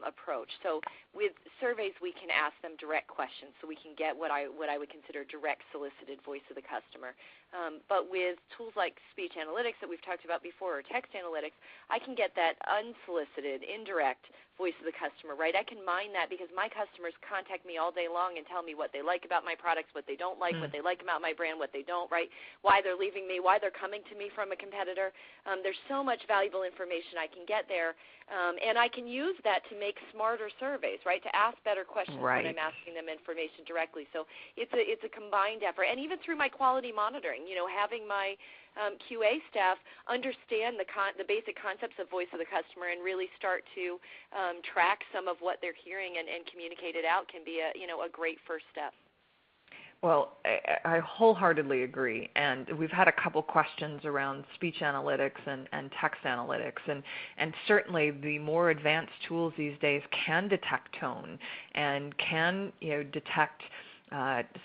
S3: approach. So with surveys, we can ask them direct questions, so we can get what I would consider direct solicited voice of the customer. But with tools like speech analytics that we've talked about before, or text analytics, I can get that unsolicited, indirect voice of the customer, right? I can mine that because my customers contact me all day long and tell me what they like about my products, what they don't like, what they like about my brand, what they don't, right? Why they're leaving me, why they're coming to me from a competitor. There's so much valuable information I can get there, and I can use that to make smarter surveys, right? To ask better questions when I'm asking them information directly. So it's a combined effort, and even through my quality monitoring, having my QA staff understand the basic concepts of voice of the customer and really start to track some of what they're hearing and communicate it out can be a great first step.
S2: Well, I wholeheartedly agree, and we've had a couple questions around speech analytics and text analytics, and certainly the more advanced tools these days can detect tone and can detect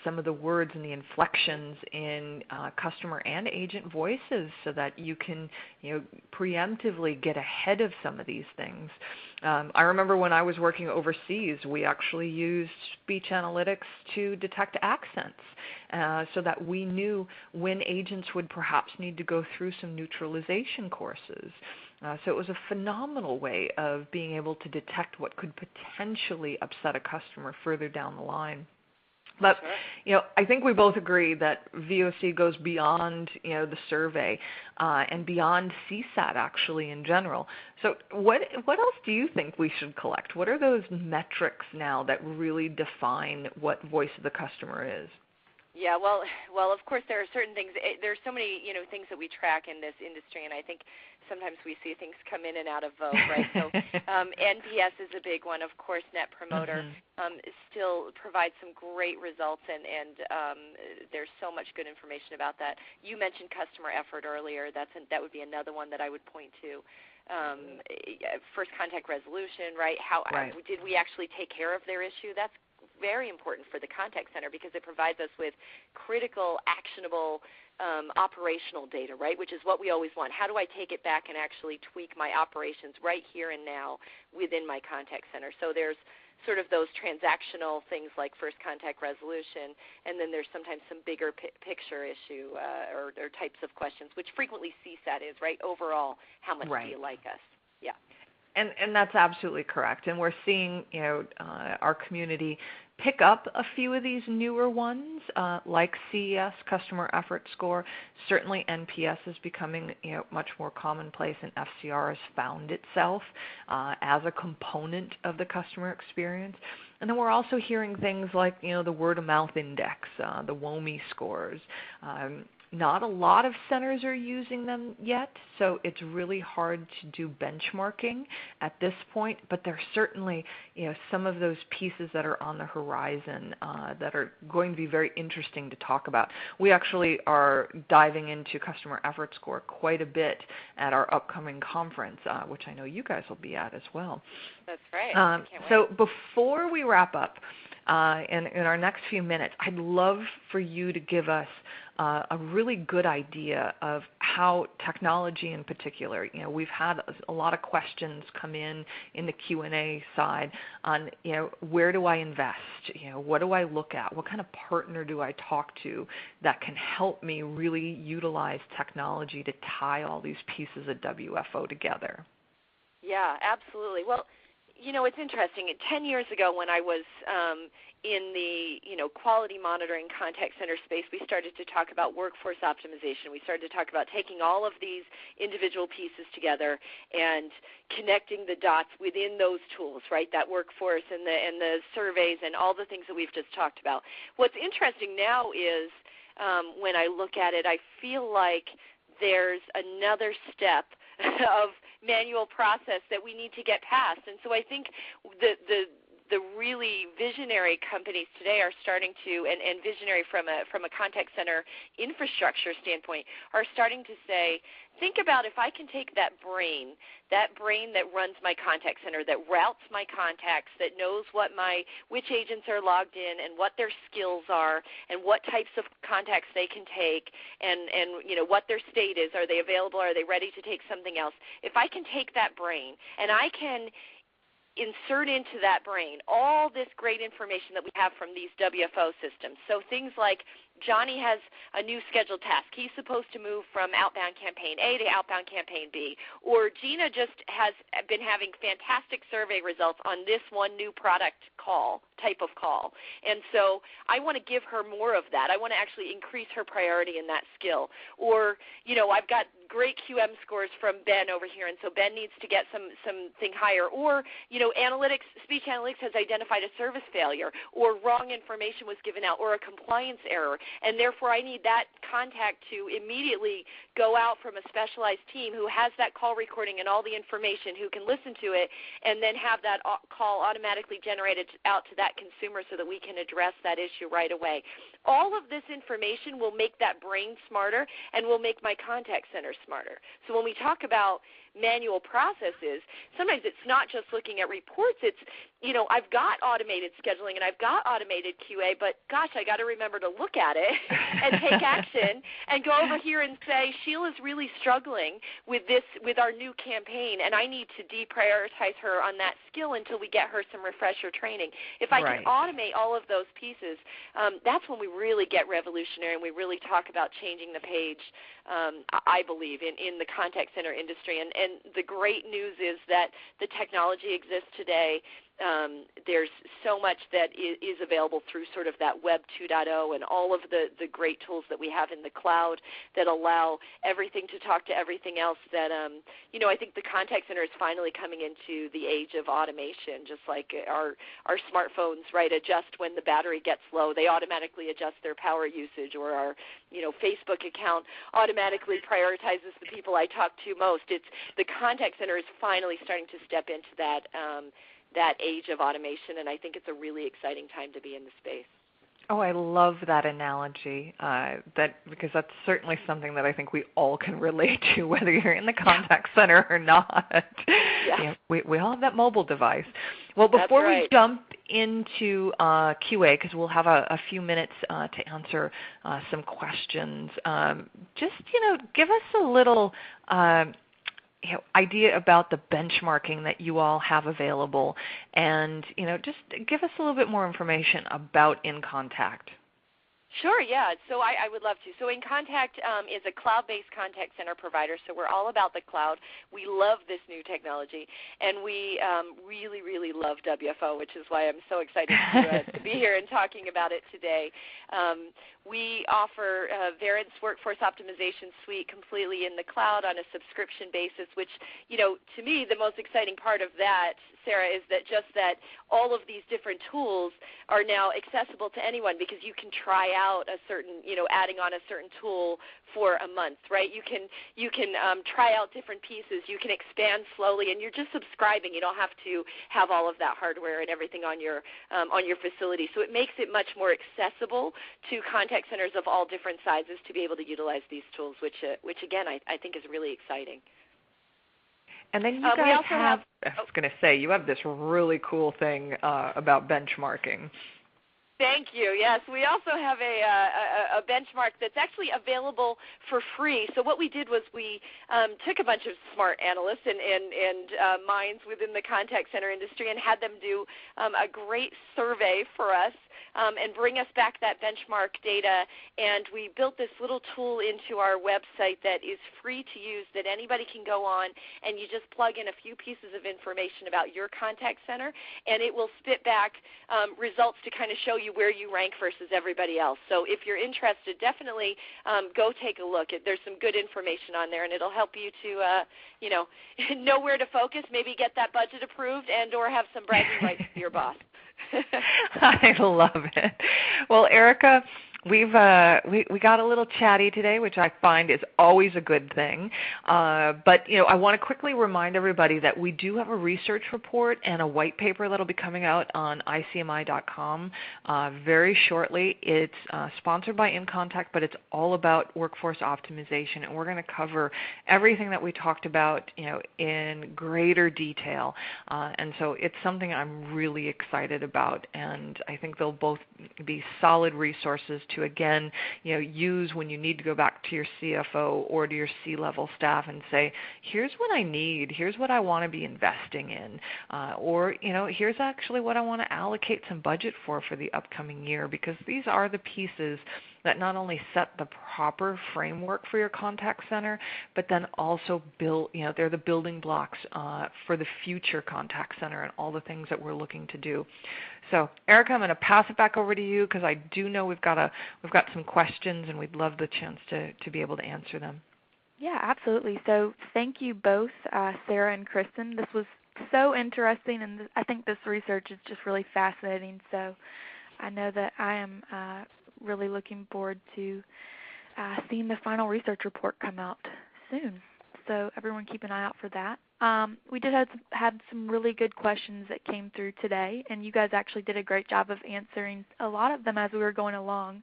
S2: some of the words and the inflections in customer and agent voices, so that you can preemptively get ahead of some of these things. I remember when I was working overseas, we actually used speech analytics to detect accents, so that we knew when agents would perhaps need to go through some neutralization courses. So it was a phenomenal way of being able to detect what could potentially upset a customer further down the line. But, I think we both agree that VOC goes beyond, the survey and beyond CSAT actually in general. So what else do you think we should collect? What are those metrics now that really define what voice of the customer is?
S3: Yeah, well, of course there are certain things. There's so many, things that we track in this industry, and I think sometimes we see things come in and out of vogue, right? So NPS is a big one, of course. Net Promoter still provides some great results, and there's so much good information about that. You mentioned customer effort earlier. That would be another one that I would point to. First contact resolution, right? Did we actually take care of their issue? That's very important for the contact center because it provides us with critical, actionable, operational data, right, which is what we always want. How do I take it back and actually tweak my operations right here and now within my contact center? So there's sort of those transactional things like first contact resolution, and then there's sometimes some bigger picture issue or types of questions, which frequently CSAT is, right, overall, how much do you like us? Yeah.
S2: And that's absolutely correct. And we're seeing, our community pick up a few of these newer ones, like CES, Customer Effort Score. Certainly NPS is becoming, much more commonplace, and FCR has found itself as a component of the customer experience. And then we're also hearing things like, the word-of-mouth index, the WOMI scores. Not a lot of centers are using them yet, so it's really hard to do benchmarking at this point, but there's certainly some of those pieces that are on the horizon that are going to be very interesting to talk about. We actually are diving into Customer Effort Score quite a bit at our upcoming conference, which I know you guys will be at as well.
S3: That's right.
S2: So before we wrap up, in our next few minutes, I'd love for you to give us a really good idea of how technology in particular, we've had a lot of questions come in the Q&A side on, where do I invest? What do I look at? What kind of partner do I talk to that can help me really utilize technology to tie all these pieces of WFO together?
S3: Yeah, absolutely. Well, it's interesting. 10 years ago when I was in the, quality monitoring contact center space, we started to talk about workforce optimization. We started to talk about taking all of these individual pieces together and connecting the dots within those tools, right, that workforce and the surveys and all the things that we've just talked about. What's interesting now is when I look at it, I feel like there's another step of manual process that we need to get past. And so I think the really visionary companies today are starting to, and visionary from a contact center infrastructure standpoint, are starting to say, think about if I can take that brain that runs my contact center, that routes my contacts, that knows which agents are logged in and what their skills are and what types of contacts they can take and what their state is. Are they available? Are they ready to take something else? If I can take that brain and I can insert into that brain all this great information that we have from these WFO systems. So things like Johnny has a new scheduled task. He's supposed to move from outbound campaign A to outbound campaign B. Or Gina just has been having fantastic survey results on this one new product type of call. And so I want to give her more of that. I want to actually increase her priority in that skill. Or, I've got great QM scores from Ben over here, and so Ben needs to get something higher. Or, speech analytics has identified a service failure, or wrong information was given out, or a compliance error. And therefore I need that contact to immediately go out from a specialized team who has that call recording and all the information, who can listen to it, and then have that call automatically generated out to that consumer so that we can address that issue right away. All of this information will make that brain smarter and will make my contact center smarter. So when we talk about manual processes, sometimes it's not just looking at reports. It's, I've got automated scheduling and I've got automated QA, but gosh, I got to remember to look at it and take action and go over here and say, Sheila's really struggling with our new campaign, and I need to deprioritize her on that skill until we get her some refresher training. If I can automate all of those pieces, that's when we really get revolutionary and we really talk about changing the page, I believe, in the contact center industry. And the great news is that the technology exists today. there's so much that is available through sort of that Web 2.0 and all of the great tools that we have in the cloud that allow everything to talk to everything else that, I think the contact center is finally coming into the age of automation, just like our smartphones, right, adjust when the battery gets low. They automatically adjust their power usage, or our Facebook account automatically prioritizes the people I talk to most. The contact center is finally starting to step into that age of automation, and I think it's a really exciting time to be in the space.
S2: Oh, I love that analogy, because that's certainly something that I think we all can relate to, whether you're in the contact center or not.
S3: Yeah.
S2: We all have that mobile device. Well, before we jump into QA, because we'll have a few minutes to answer some questions, just give us a little idea about the benchmarking that you all have available, and just give us a little bit more information about inContact.
S3: Sure, yeah. So I would love to. So inContact is a cloud-based contact center provider, so we're all about the cloud. We love this new technology, and we really, really love WFO, which is why I'm so excited to be here and talking about it today. We offer Verint's Workforce Optimization Suite completely in the cloud on a subscription basis, which, to me, the most exciting part of that, Sarah, is that all of these different tools are now accessible to anyone, because you can try out a certain, adding on a certain tool for a month, right? You can try out different pieces. You can expand slowly, and you're just subscribing. You don't have to have all of that hardware and everything on your facility. So it makes it much more accessible to contact centers of all different sizes to be able to utilize these tools, which again, I think is really exciting.
S2: And then you guys I was going to say, you have this really cool thing about benchmarking.
S3: Thank you. Yes, we also have a benchmark that's actually available for free. So what we did was we took a bunch of smart analysts and minds within the contact center industry and had them do a great survey for us and bring us back that benchmark data. And we built this little tool into our website that is free to use, that anybody can go on, and you just plug in a few pieces of information about your contact center, and it will spit back results to kind of show you where you rank versus everybody else. So if you're interested, definitely go take a look. There's some good information on there, and it'll help you to know where to focus, maybe get that budget approved, and or have some bragging rights to your boss.
S2: I love it. Well, Erica, we got a little chatty today, which I find is always a good thing. But I want to quickly remind everybody that we do have a research report and a white paper that will be coming out on ICMI.com very shortly. It's sponsored by inContact, but it's all about workforce optimization, and we're going to cover everything that we talked about, in greater detail. And so it's something I'm really excited about, and I think they'll both be solid resources to, again, use when you need to go back to your CFO or to your C-level staff and say, here's what I need, here's what I want to be investing in, or here's actually what I want to allocate some budget for the upcoming year, because these are the pieces that not only set the proper framework for your contact center, but then also build, they're the building blocks for the future contact center and all the things that we're looking to do. So, Erica, I'm going to pass it back over to you, because I do know we've got some questions, and we'd love the chance to be able to answer them.
S1: Yeah, absolutely. So thank you both, Sarah and Kristen. This was so interesting, and I think this research is just really fascinating. So I know that I am really looking forward to seeing the final research report come out soon. So everyone keep an eye out for that. We did had some really good questions that came through today, and you guys actually did a great job of answering a lot of them as we were going along.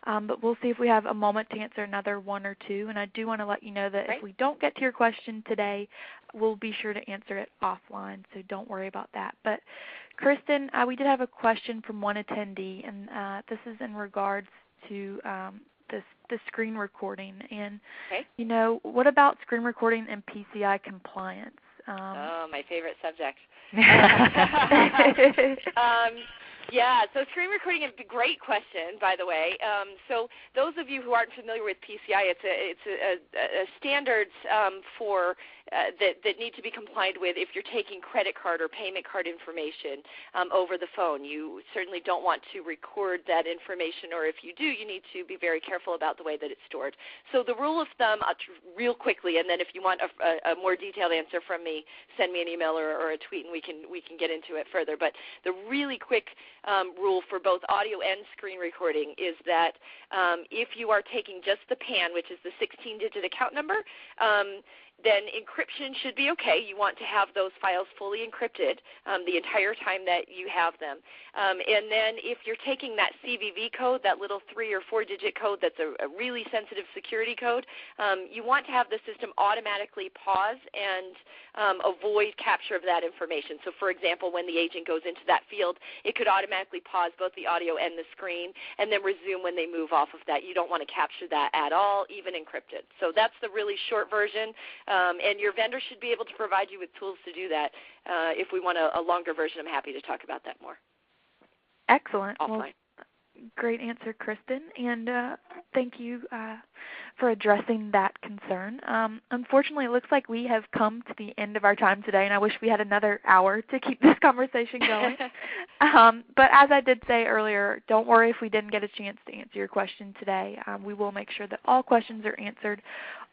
S1: But we'll see if we have a moment to answer another one or two. And I do want to let you know that if we don't get to your question today, we'll be sure to answer it offline, so don't worry about that. But Kristen, we did have a question from one attendee, and this is in regards to the screen recording. And, what about screen recording and PCI compliance?
S3: My favorite subject. Yeah, so screen recording is a great question, by the way. So those of you who aren't familiar with PCI, it's a standards for that need to be complied with if you're taking credit card or payment card information over the phone. You certainly don't want to record that information, or if you do, you need to be very careful about the way that it's stored. So the rule of thumb, real quickly, and then if you want a more detailed answer from me, send me an email or a tweet, and we can get into it further. But the really quick rule for both audio and screen recording is that if you are taking just the PAN, which is the 16-digit account number, then encryption should be okay. You want to have those files fully encrypted the entire time that you have them. And then if you're taking that CVV code, that little 3 or 4-digit code that's a really sensitive security code, you want to have the system automatically pause and avoid capture of that information. So, for example, when the agent goes into that field, it could automatically pause both the audio and the screen and then resume when they move off of that. You don't want to capture that at all, even encrypted. So that's the really short version. And your vendor should be able to provide you with tools to do that. If we want a longer version, I'm happy to talk about that more.
S1: Excellent.
S3: Offline.
S1: Well, great answer, Kristen, and thank you for addressing that concern. Unfortunately, it looks like we have come to the end of our time today, and I wish we had another hour to keep this conversation going. But as I did say earlier, don't worry if we didn't get a chance to answer your question today. We will make sure that all questions are answered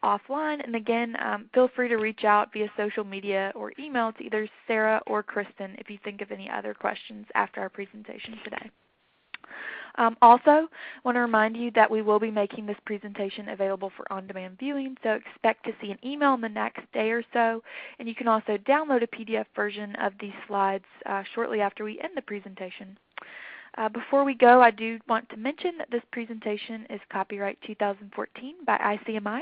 S1: offline. And again, feel free to reach out via social media or email to either Sarah or Kristen if you think of any other questions after our presentation today. Also, I want to remind you that we will be making this presentation available for on-demand viewing, so expect to see an email in the next day or so, and you can also download a PDF version of these slides shortly after we end the presentation. Before we go, I do want to mention that this presentation is copyright 2014 by ICMI.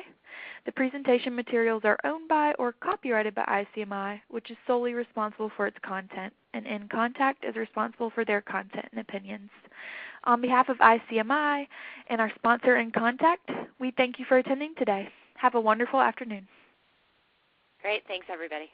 S1: The presentation materials are owned by or copyrighted by ICMI, which is solely responsible for its content, and inContact is responsible for their content and opinions. On behalf of ICMI and our sponsor inContact, we thank you for attending today. Have a wonderful afternoon.
S3: Great. Thanks, everybody.